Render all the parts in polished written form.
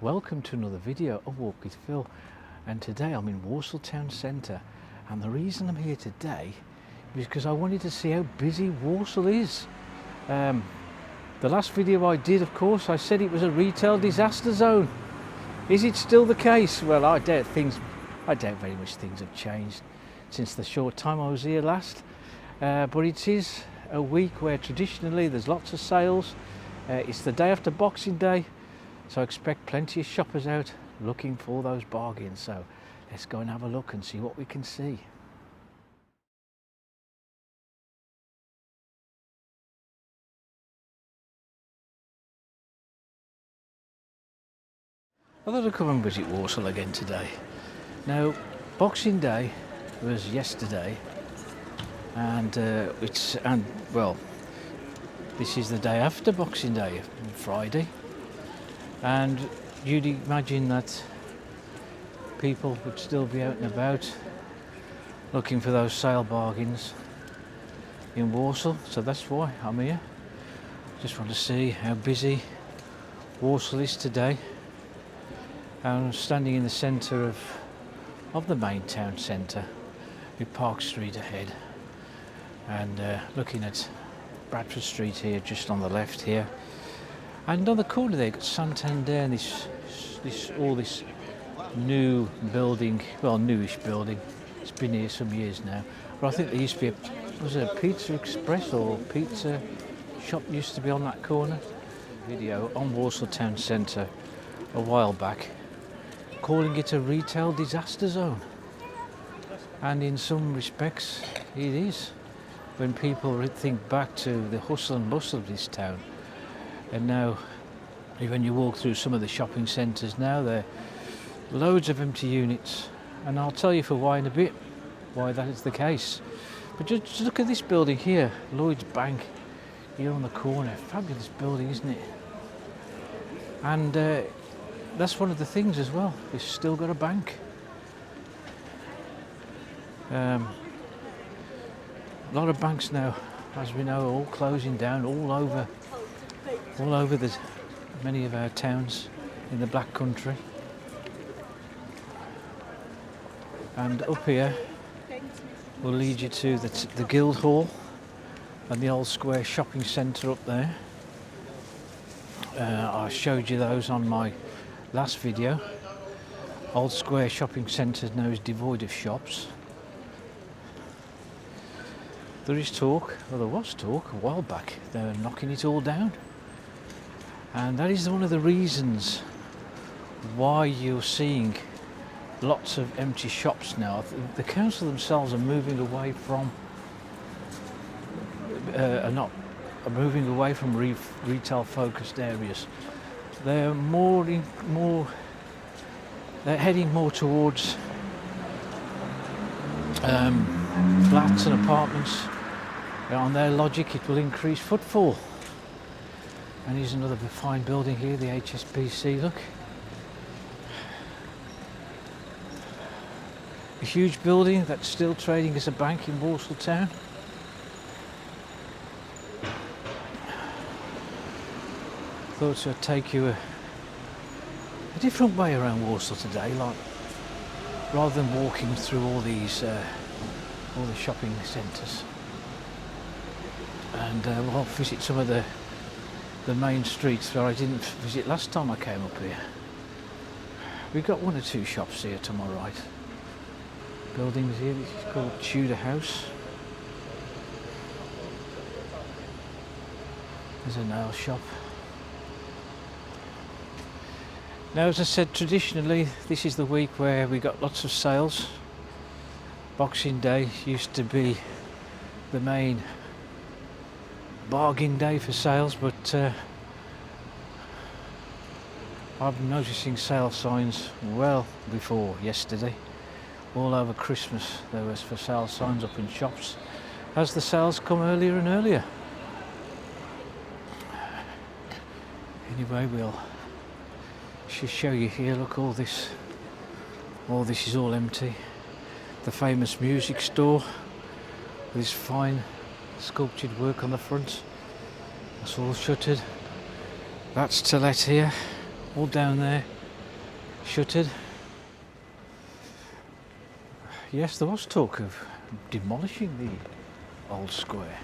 Welcome to another video of Walk with Phil, and today I'm in Walsall Town Centre, and the reason I'm here today is because I wanted to see how busy Walsall is. The last video I did, of course, I said it was a retail disaster zone. Is it still the case? Well, I doubt very much things have changed since the short time I was here last, but it is a week where traditionally there's lots of sales. It's the day after Boxing Day, so I expect plenty of shoppers out looking for those bargains. So let's go and have a look and see what we can see. I thought I'd come and visit Walsall again today. Now, Boxing Day was yesterday, and this is the day after Boxing Day, Friday. And you'd imagine that people would still be out and about looking for those sale bargains in Walsall, so that's why I'm here. Just want to see how busy Walsall is today. I'm standing in the centre of the main town centre with Park Street ahead, and looking at Bradford Street here just on the left here. And on the corner there, you've got Santander and all this new building, well, newish building. It's been here some years now. But I think there used to be was it a Pizza Express or pizza shop used to be on that corner. Video on Walsall Town Centre a while back, calling it a retail disaster zone. And in some respects, it is. When people think back to the hustle and bustle of this town. And now, when you walk through some of the shopping centres now, there are loads of empty units. And I'll tell you for why in a bit, why that is the case. But just look at this building here, Lloyd's Bank, here on the corner. Fabulous building, isn't it? And that's one of the things as well. It's still got a bank. A lot of banks now, as we know, are all closing down all over many of our towns in the Black Country. And up here will lead you to the Guildhall and the Old Square Shopping Centre up there. I showed you those on my last video. Old Square Shopping Centre now is devoid of shops. There is talk, well, there was talk a while back, they were knocking it all down. And that is one of the reasons why you're seeing lots of empty shops now. The council themselves are moving away from retail focused areas. They're they're heading more towards flats and apartments. On their logic, it will increase footfall. And here's another fine building here, the HSBC, look. A huge building that's still trading as a bank in Walsall Town. Thought I'd take you a different way around Walsall today, like rather than walking through all the shopping centres. And we'll visit some of the main streets where I didn't visit last time I came up here. We've got one or two shops here to my right. Buildings here, this is called Tudor House. There's a nail shop. Now, as I said, traditionally this is the week where we got lots of sales. Boxing Day used to be the main bargain day for sales, but I'm noticing sale signs well before yesterday. All over Christmas there was for sale signs up in shops as the sales come earlier and earlier. Anyway, we'll just show you here, look, all this is all empty. The famous music store with this fine sculptured work on the front, that's all shuttered. That's to let here, all down there shuttered. Yes, there was talk of demolishing the old square.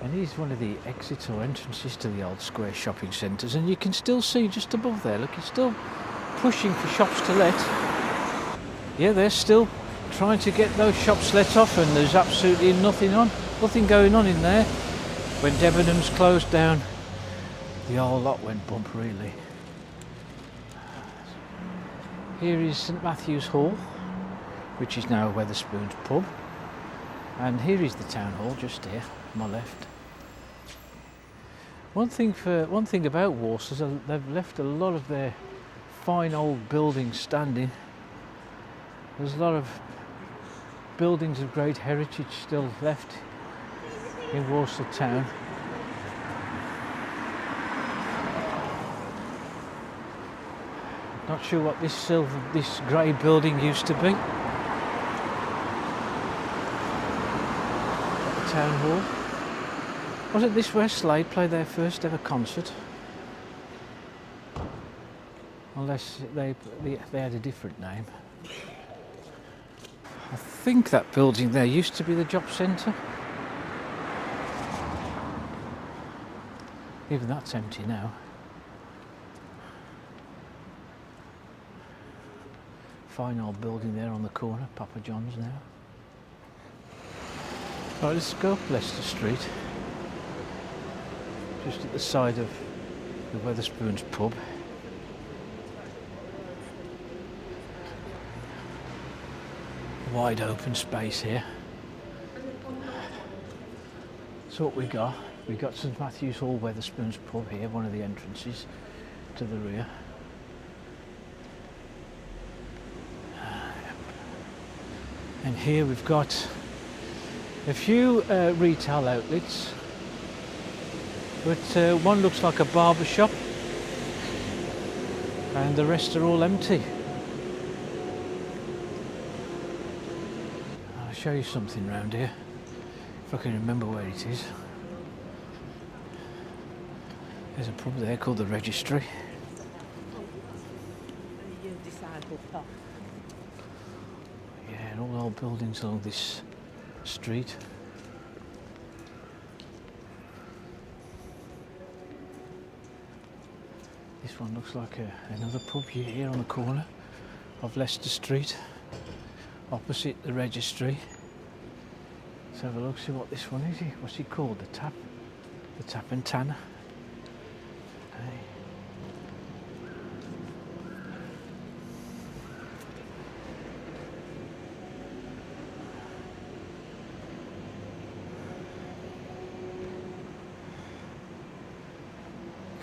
And here's one of the exits or entrances to the old square shopping centres, and you can still see just above there, look, it's still pushing for shops to let. Yeah, they're still trying to get those shops let off, and there's absolutely nothing going on in there. When Debenhams closed down, the whole lot went bump really. Here is St Matthew's Hall, which is now Wetherspoon's pub, and here is the town hall just here on my left. One thing about Walsall is they've left a lot of their fine old buildings standing. There's a lot of buildings of great heritage still left in Walsall town. Not sure what this grey building used to be. The town hall. Wasn't this where Slade played their first ever concert? Unless they had a different name. I think that building there used to be the job centre. Even that's empty now. Fine old building there on the corner, Papa John's now. Right, let's go up Leicester Street. Just at the side of the Wetherspoon's pub. Wide open space here. So what we got St Matthew's Hall, Wetherspoon's pub here, one of the entrances to the rear. And here we've got a few retail outlets, but one looks like a barber shop and the rest are all empty. I'll show you something around here, if I can remember where it is. There's a pub there called the Registry. Yeah, and all old buildings along this street. This one looks like another pub here on the corner of Leicester Street, opposite the Registry. Let's have a look, see what this one is. What's it called? The Tap and Tanner. Hey.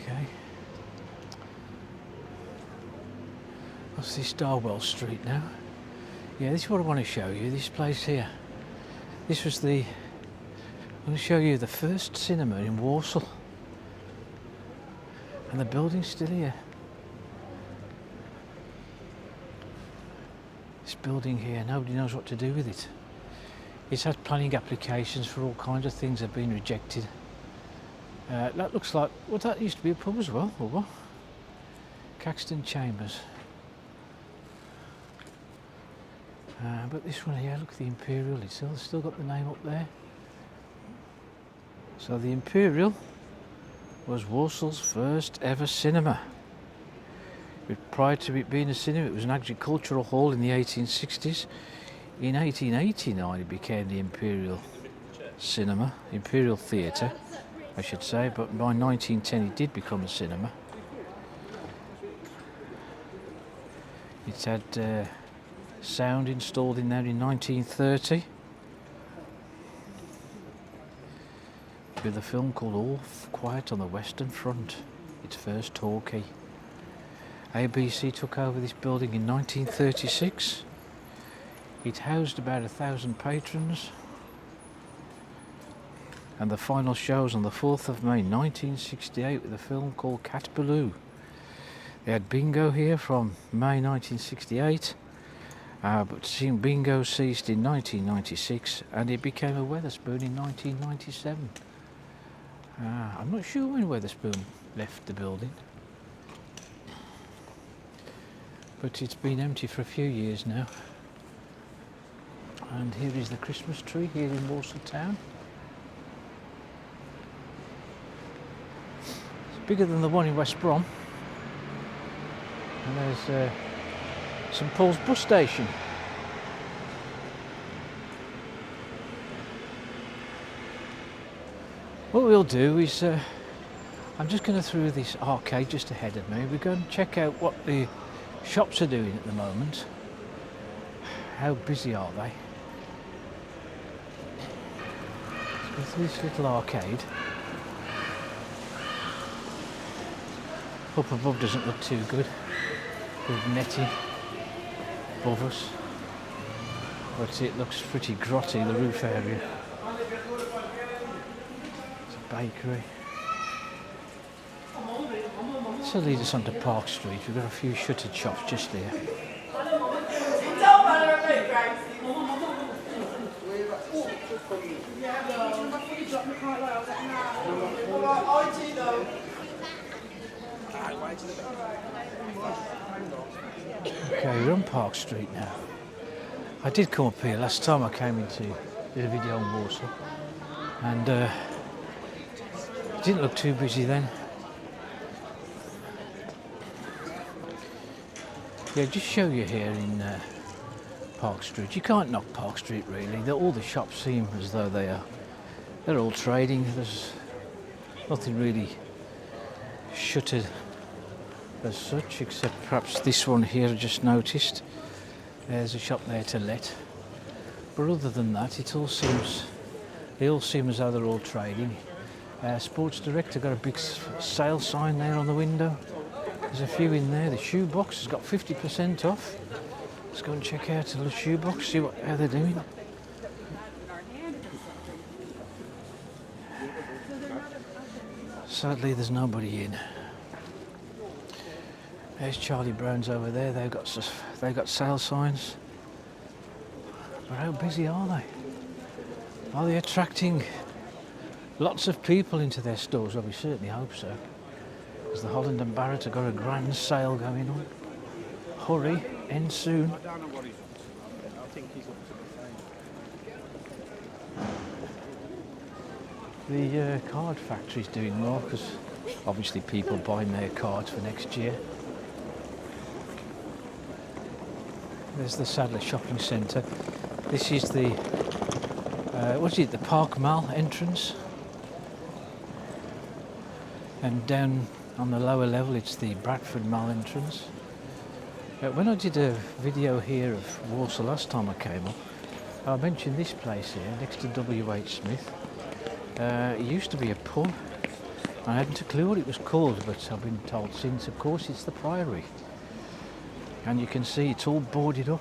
Okay. What's this Darwell Street now? Yeah, this is what I want to show you, this place here. This was I'm going to show you the first cinema in Walsall. And the building's still here. This building here, nobody knows what to do with it. It's had planning applications for all kinds of things that have been rejected. That looks like, well, that used to be a pub as well, or what? Caxton Chambers. But this one here, look, the Imperial, it's still got the name up there. So the Imperial was Walsall's first ever cinema. Prior to it being a cinema, it was an agricultural hall in the 1860s. In 1889 it became the Imperial Cinema, Imperial Theatre, I should say, but by 1910 it did become a cinema. It's had sound installed in there in 1930 with a film called All Quiet on the Western Front, its first talkie. ABC took over this building in 1936. It housed about 1,000 patrons, and the final show was on the 4th of May 1968 with a film called Cat Ballou. They had bingo here from May 1968, but bingo ceased in 1996 and it became a Wetherspoon in 1997. I'm not sure when Wetherspoon left the building. but it's been empty for a few years now. And here is the Christmas tree here in WALSALL Town. It's bigger than the one in West Brom. And there's St Paul's bus station. What we'll do is, I'm just going to through this arcade just ahead of me. We're going to check out what the shops are doing at the moment. How busy are they? Let's go through this little arcade. Up above doesn't look too good. With netting above us. But it looks pretty grotty, the roof area. It's a bakery. This will lead us onto Park Street. We've got a few shuttered shops just there. Okay, we're on Park Street now. I did come up here last time I came into did a video on Walsall, and it didn't look too busy then. Yeah, just show you here in Park Street. You can't knock Park Street really. All the shops seem as though they're all trading. There's nothing really shuttered as such, except perhaps this one here I just noticed. There's a shop there to let. But other than that, they all seem as though they're all trading. Sports Director got a big sale sign there on the window. There's a few in there. The shoe box has got 50% off. Let's go and check out the shoe box, see how they're doing. Sadly, there's nobody in. There's Charlie Brown's over there. They've got sale signs. But how busy are they? Are they attracting lots of people into their stores? Well, we certainly hope so. Because the Holland and Barrett have got a grand sale going on. Hurry, end soon. The card factory's doing well because obviously people buying their cards for next year. There's the Sadler Shopping Centre. This is the the Park Mall entrance, and down on the lower level it's the Bradford Mall entrance. When I did a video here of Walsall last time I came up, I mentioned this place here next to W.H. Smith. It used to be a pub. I hadn't a clue what it was called, but I've been told since, of course, it's the Priory. And you can see it's all boarded up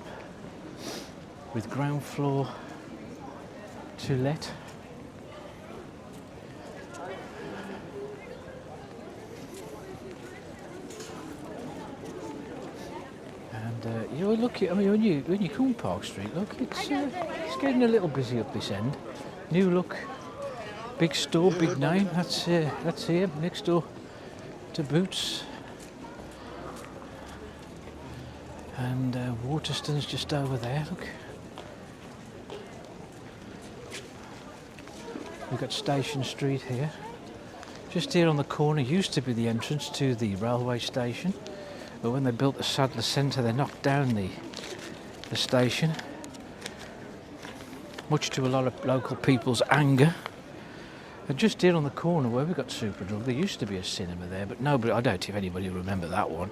with ground floor to let. And you look at, when you come Park Street, look, it's getting a little busy up this end. New look, big store, big name. That's here next door to Boots. And Waterstone's just over there, look. We've got Station Street here. Just here on the corner used to be the entrance to the railway station. But when they built the Sadler Centre, they knocked down the station. Much to a lot of local people's anger. And just here on the corner where we've got Superdrug, there used to be a cinema there, but nobody, I doubt if anybody will remember that one.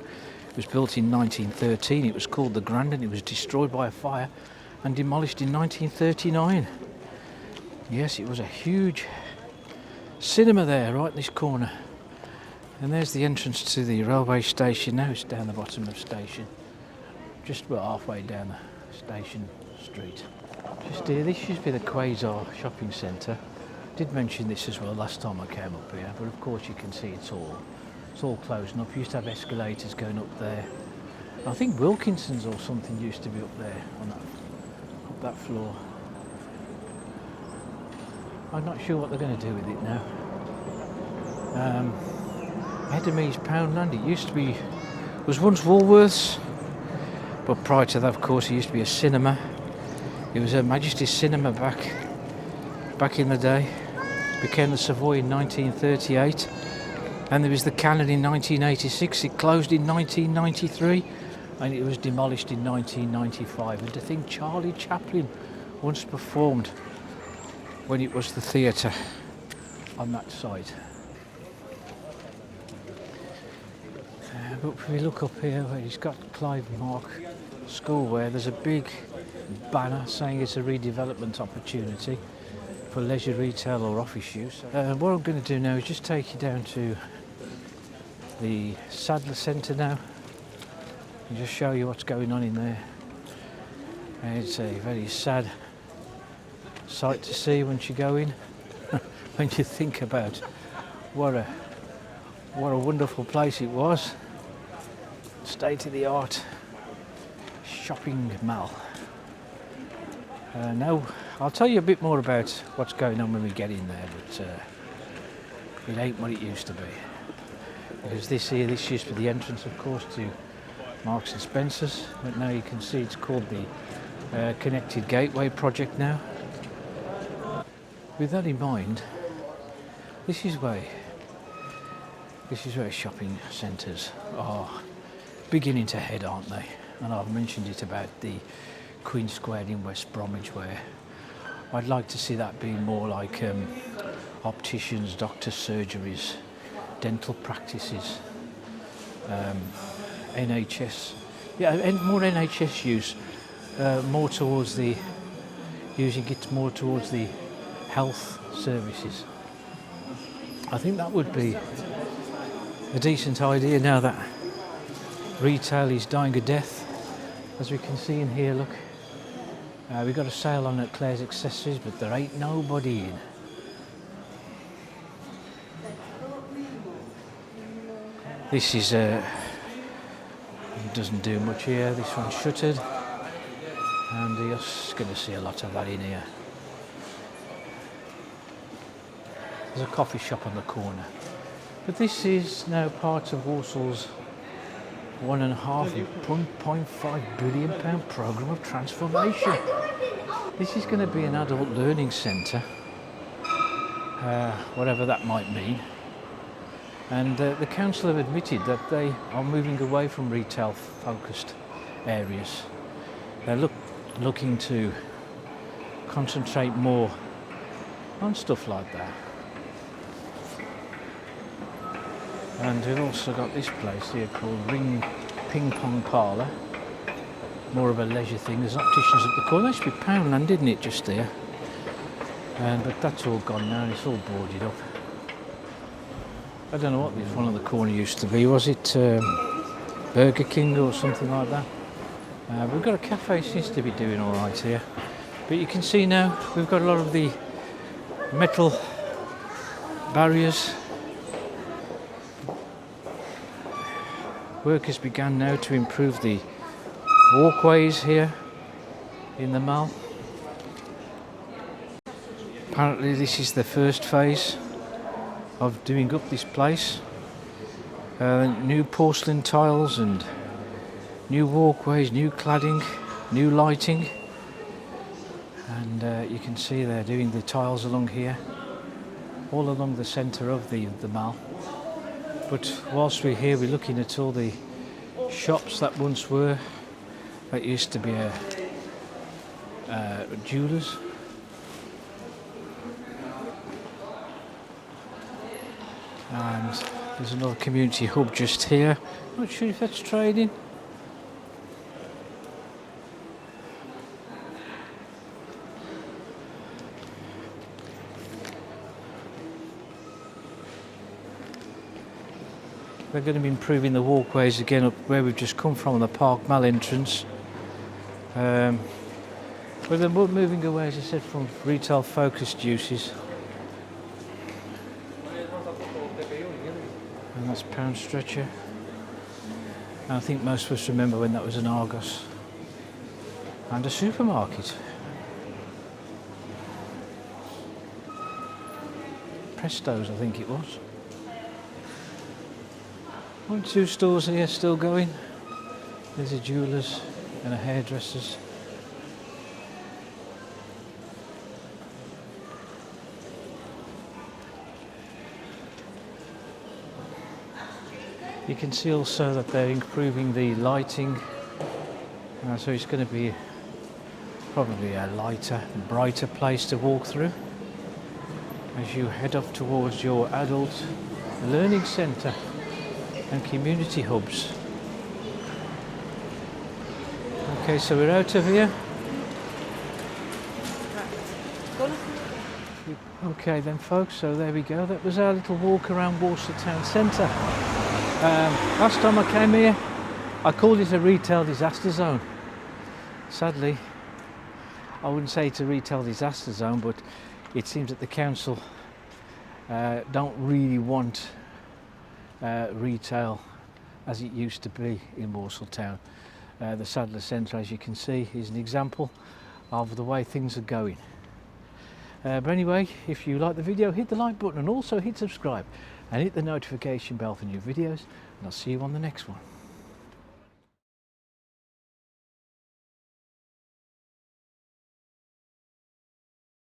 It was built in 1913, it was called the Grandin, it was destroyed by a fire and demolished in 1939. Yes, it was a huge cinema there, right in this corner. And there's the entrance to the railway station now, it's down the bottom of the station. Just about halfway down the station street. Just here, this used to be the Quasar shopping centre. Did mention this as well last time I came up here, but of course you can see it's all closing up. Used to have escalators going up there. I think Wilkinson's or something used to be up there on up that floor. I'm not sure what they're going to do with it now. Edamese Poundland. It used to be, was once Woolworths. But prior to that, of course, it used to be a cinema. It was Her Majesty's Cinema back in the day. Became the Savoy in 1938. And there was the Cannon in 1986. It closed in 1993. And it was demolished in 1995. And to think Charlie Chaplin once performed when it was the theatre on that site. But if we look up here where he's got Clive Mark School, where there's a big banner saying it's a redevelopment opportunity for leisure, retail or office use. What I'm going to do now is just take you down to the Sadler Centre now and just show you what's going on in there. And it's a very sad sight to see once you go in, when you think about what a wonderful place it was. State-of-the-art shopping mall. Now I'll tell you a bit more about what's going on when we get in there, but it ain't what it used to be. Because this used to be the entrance, of course, to Marks and Spencer's, but now you can see it's called the Connected Gateway project now. With that in mind, this is where shopping centres are beginning to head, aren't they? And I've mentioned it about the Queen Square in West Bromwich, where I'd like to see that being more like opticians, doctor surgeries, dental practices, NHS, and more NHS use, more towards the using it more towards the health services. I think that would be a decent idea now that retail is dying a death. As we can see in here, look, we've got a sale on at Claire's Accessories, but there ain't nobody in. This is doesn't do much here. This one's shuttered, and you're going to see a lot of that in here. There's a coffee shop on the corner, but this is now part of Walsall's £1.5 billion programme of transformation. This is going to be an adult learning centre, whatever that might mean. And the council have admitted that they are moving away from retail-focused areas. They're looking to concentrate more on stuff like that. And we've also got this place here called Ring Ping Pong Parlour. More of a leisure thing. There's opticians at the corner. That used to be Poundland, didn't it, just there? But that's all gone now and it's all boarded up. I don't know what this one on the corner used to be. Was it Burger King or something like that? We've got a cafe, seems to be doing all right here. But you can see now we've got a lot of the metal barriers. Work has begun now to improve the walkways here in the mall. Apparently this is the first phase of doing up this place. New porcelain tiles and new walkways, new cladding, new lighting. And you can see they're doing the tiles along here, all along the centre of the mall. But whilst we're here, we're looking at all the shops that once were. That used to be a jewellers. And there's another community hub just here. Not sure if that's trading. They're going to be improving the walkways again up where we've just come from on the Park Mall entrance. But they're moving away, as I said, from retail focused uses. And that's Pound Stretcher. And I think most of us remember when that was an Argos and a supermarket. Presto's, I think it was. 1, 2 stores here still going. There's a jewellers. and a hairdresser's. You can see also that they're improving the lighting, so it's going to be probably a lighter, brighter place to walk through as you head up towards your adult learning centre and community hubs. Okay, so we're out of here. Okay then folks, so there we go. That was our little walk around Walsall Town Centre. Last time I came here, I called it a retail disaster zone. Sadly, I wouldn't say it's a retail disaster zone, but it seems that the council don't really want retail as it used to be in Walsall Town. The Sadler Centre, as you can see, is an example of the way things are going. But anyway, if you like the video, hit the like button and also hit subscribe and hit the notification bell for new videos, and I'll see you on the next one.